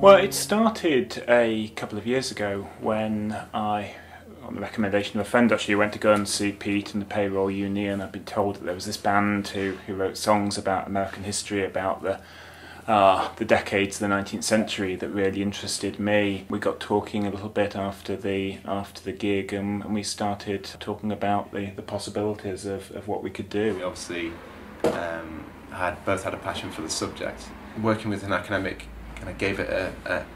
Well, it started a couple of years ago when I, on the recommendation of a friend actually, went to go and see Pete and the Payroll Union. I'd been told that there was this band who wrote songs about American history, about the decades of the 19th century that really interested me. We got talking a little bit after the gig, and we started talking about the possibilities of what we could do. We obviously both had a passion for the subject. Working with an academic kind of gave it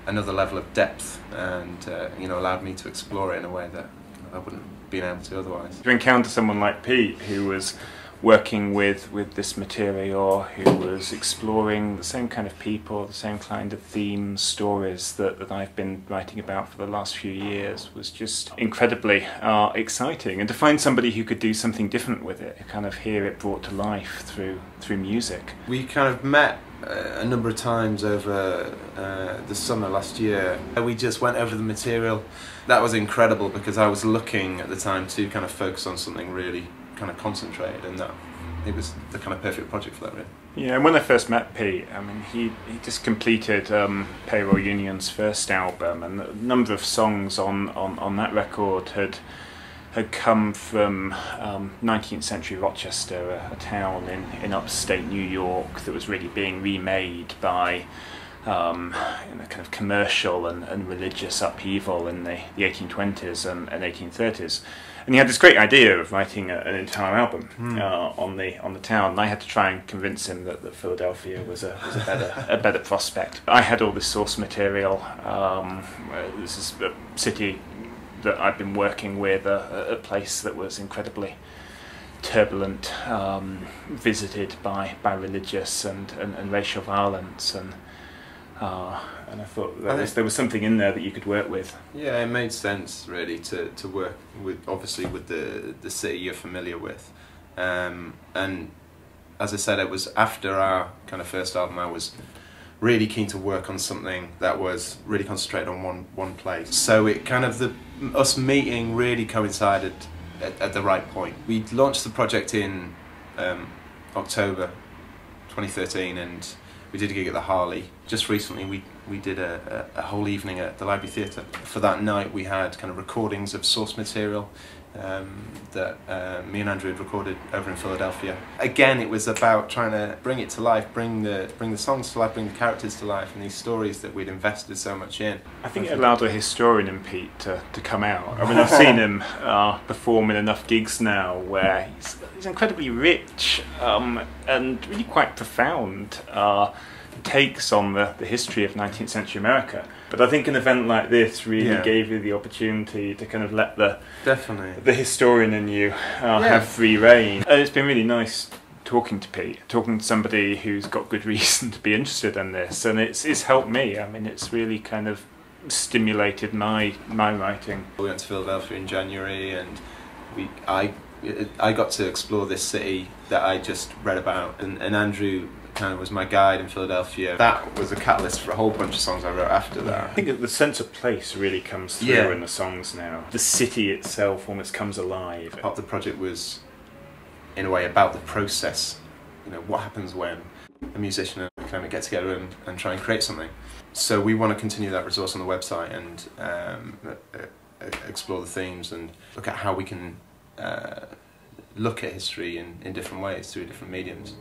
another level of depth, and allowed me to explore it in a way that I wouldn't have been able to otherwise. To encounter someone like Pete, who was working with this material, who was exploring the same kind of people, the same kind of themes, stories that I've been writing about for the last few years, was just incredibly exciting. And to find somebody who could do something different with it, kind of hear it brought to life through music. We kind of met a number of times over the summer last year. We just went over the material. That was incredible because I was looking at the time to kind of focus on something really kind of concentrated, and that it was the kind of perfect project for that, really. Yeah, and when I first met Pete, I mean, he just completed Payroll Union's first album, and a number of songs on that record had come from 19th century Rochester, a town in upstate New York that was really being remade by kind of commercial and religious upheaval in the 1820s and 1830s. And he had this great idea of writing an entire album on the town, and I had to try and convince him that Philadelphia was a better prospect. I had all this source material. This is a city that I've been working with, a place that was incredibly turbulent, visited by religious and racial violence, and I thought there was something in there that you could work with. Yeah, it made sense really to work with, obviously, with the city you're familiar with, and as I said, it was after our kind of first album I was really keen to work on something that was really concentrated on one place. So it kind of, us meeting really coincided at the right point. We launched the project in October 2013, and we did a gig at the Harley. Just recently we did a whole evening at the Library Theatre. For that night we had kind of recordings of source material that me and Andrew had recorded over in Philadelphia. Again, it was about trying to bring it to life, bring the songs to life, bring the characters to life, and these stories that we'd invested so much in. I think it allowed a historian in Pete to come out. I mean, I've seen him perform in enough gigs now where he's incredibly rich and really quite profound takes on the history of 19th century America. But I think an event like this really gave you the opportunity to kind of let the historian in you have free rein. And it's been really nice talking to Pete, talking to somebody who's got good reason to be interested in this, and it's helped me. I mean, it's really kind of stimulated my writing. We went to Philadelphia in January, and I got to explore this city that I just read about, and Andrew kind of was my guide in Philadelphia. That was a catalyst for a whole bunch of songs I wrote after that. I think that the sense of place really comes through in the songs now. The city itself almost comes alive. Part of the project was, in a way, about the process. You know, what happens when a musician and an academic get together and try and create something. So we want to continue that resource on the website and explore the themes and look at how we can look at history in different ways through different mediums.